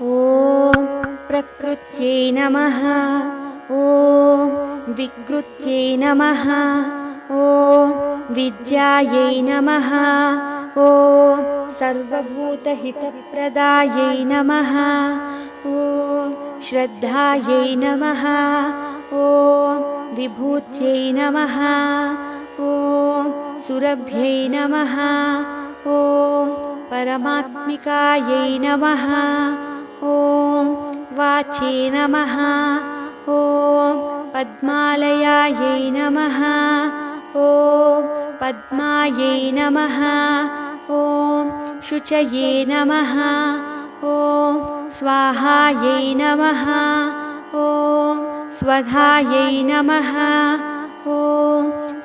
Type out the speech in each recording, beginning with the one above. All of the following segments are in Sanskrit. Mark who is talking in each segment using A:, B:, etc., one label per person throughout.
A: ॐ प्रकृत्यै नमः। ॐ विकृत्यै नमः। ॐ विद्यायै नमः। ॐ सर्वभूतहितप्रदायै नमः। ॐ श्रद्धायै नमः। ॐ विभूत्यै नमः। ॐ सुरभ्यै नमः। ॐ परमात्मिकायै नमः। ॐ वाचे नमः। ॐ पद्मालयायै नमः। ॐ पद्मायै नमः। ॐ शुचये नमः। ॐ स्वाहायै नमः। ॐ स्वधायै नमः। ॐ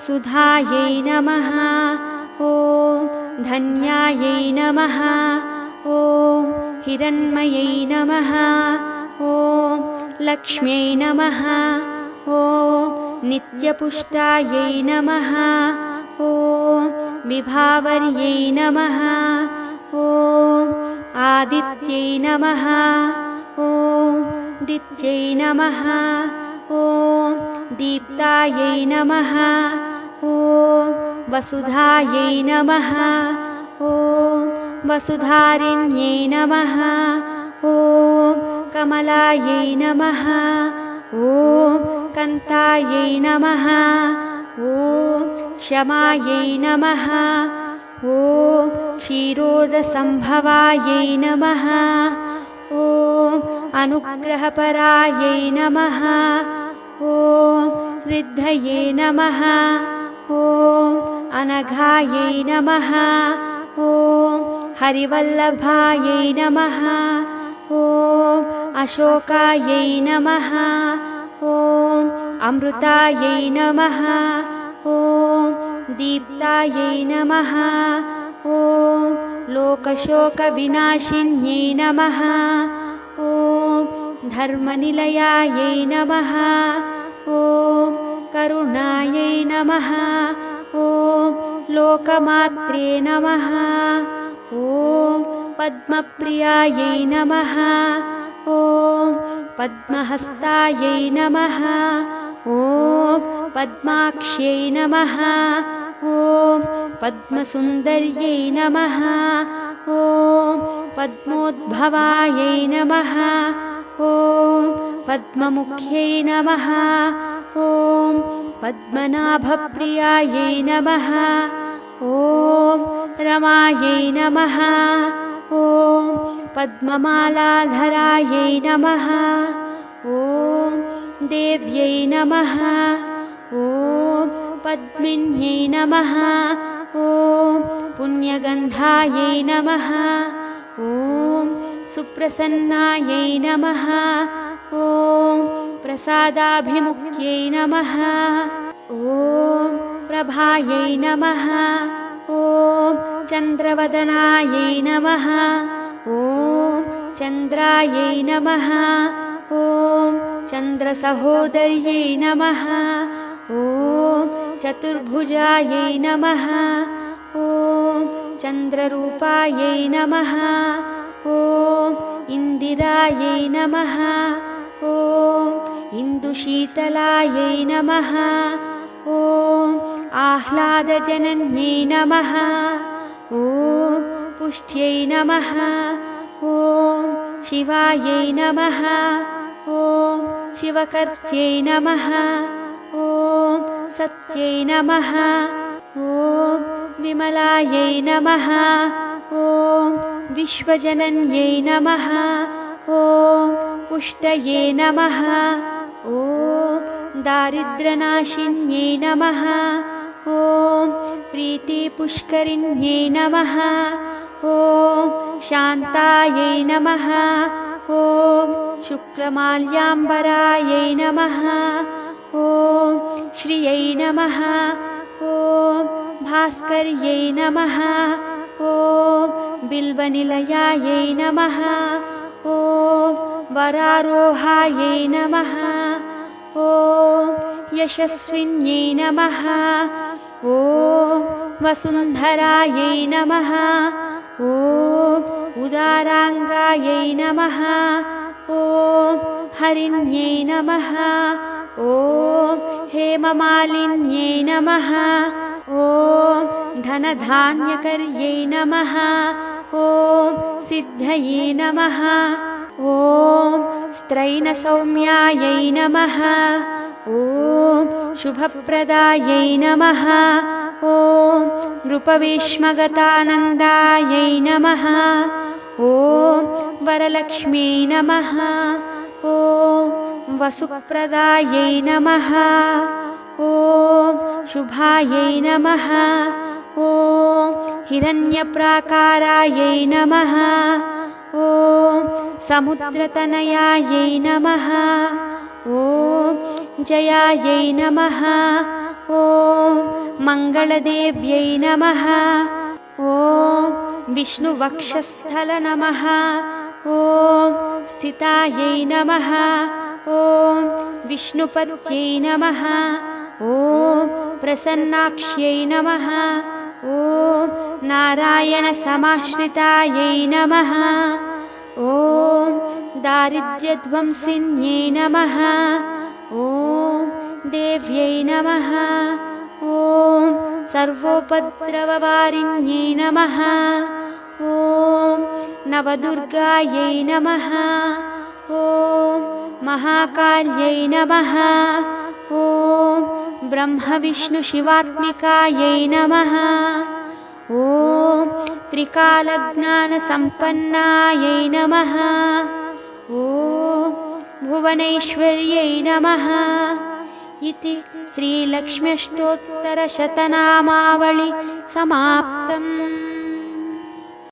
A: सुधायै नमः। ॐ धन्यायै नमः। ॐ हिरण्मयै नमः। ॐ लक्ष्म्यै नमः। ॐ नित्यपुष्टायै नमः। ॐ विभावर्यै नमः। ॐ आदित्यै नमः। ॐ दित्यै नमः। ॐ दीप्तायै नमः। ॐ वसुधायै नमः। ॐ वसुधारिण्यै नमः। ॐ कमलायै नमः। ॐ कान्तायै नमः। ॐ क्षमायै नमः। ॐ क्षीरोदसम्भवायै नमः। ॐ अनुग्रहपरायै नमः। ॐ रिद्धये नमः। ॐ अनघायै नमः। ॐ हरिवल्लभायै नमः। ॐ अशोकायै नमः। ॐ अमृतायै नमः। ॐ दीप्तायै नमः। ॐ लोकशोकविनाशिन्यै नमः। ॐ धर्मनिलयायै नमः। ॐ करुणायै नमः। ॐ लोकमात्रे नमः। ॐ पद्मप्रियायै नमः। ॐ पद्महस्तायै नमः। ॐ पद्माक्ष्यै नमः। ॐ पद्मसुन्दर्यै नमः। ॐ पद्मोद्भवायै नमः। ॐ पद्ममुख्यै नमः। ॐ पद्मनाभप्रियायै नमः। ॐ रमायै नमः। ॐ पद्ममालाधरायै नमः। ॐ देव्यै नमः। ॐ पद्मिन्यै नमः। ॐ पुण्यगन्धायै नमः। ॐ सुप्रसन्नायै नमः। ॐ प्रसादाभिमुख्यै नमः। ॐ प्रभायै नमः। ॐ चन्द्रवदनायै नमः। ॐ चन्द्रायै नमः। ॐ चन्द्रसहोदर्यै नमः। ॐ चतुर्भुजायै नमः। ॐ चन्द्ररूपायै नमः। ॐ इन्दिरायै नमः। ॐ इन्दुशीतलायै नमः। ॐ आह्लादजनन्यै नमः। ॐ पुष्ट्यै नमः। ॐ शिवायै नमः। ॐ शिवकर्त्यै नमः। ॐ सत्यै नमः। ॐ विमलायै नमः। ॐ विश्वजनन्यै नमः। ॐ पुष्टये नमः। ॐ दारिद्र्यनाशिन्यै नमः। ॐ प्रीतिपुष्करिण्यै नमः। ॐ शान्तायै नमः। ॐ शुक्लमाल्याम्बरायै नमः। ॐ श्रियै नमः। ॐ भास्कर्यै नमः। ॐ बिल्वनिलयायै नमः। ॐ वरारोहायै नमः। ॐ यशस्विन्यै नमः। ॐ वसुन्धरायै नमः। ॐ उदाराङ्गायै नमः ॐ हरिण्यै नमः ॐ हेममालिन्यै नमः ॐ धनधान्यकर्यै नमः ॐ सिद्धये नमः ॐ स्त्रैणसौम्यायै नमः ॐ शुभप्रदायै नमः ॐ नृपविष्मगतानन्दायै नमः ॐ वरलक्ष्म्यै नमः ॐ वसुप्रदायै नमः ॐ शुभायै नमः ॐ हिरण्यप्राकारायै नमः ॐ समुद्रतनयायै नमः ॐ जयायै नमः ॐ मङ्गलदेव्यै नमः ॐ विष्णुवक्षस्थल नमः ॐ स्थितायै नमः ॐ विष्णुपत्यै नमः ॐ प्रसन्नाक्ष्यै नमः ॐ नारायणसमाश्रितायै नमः ॐ दारिद्र्यध्वंसिन्यै नमः ॐ देव्यै नमः ॐ सर्वोपद्रववारिण्यै नमः ॐ नवदुर्गायै नमः ॐ महाकाल्यै नमः ॐ ब्रह्मविष्णुशिवात्मिकायै नमः ॐ त्रिकालज्ञानसम्पन्नायै नमः ॐ भुवनैश्वर्यै नमः इति श्रीलक्ष्म्यष्टोत्तरशतनामावळि समाप्तम्।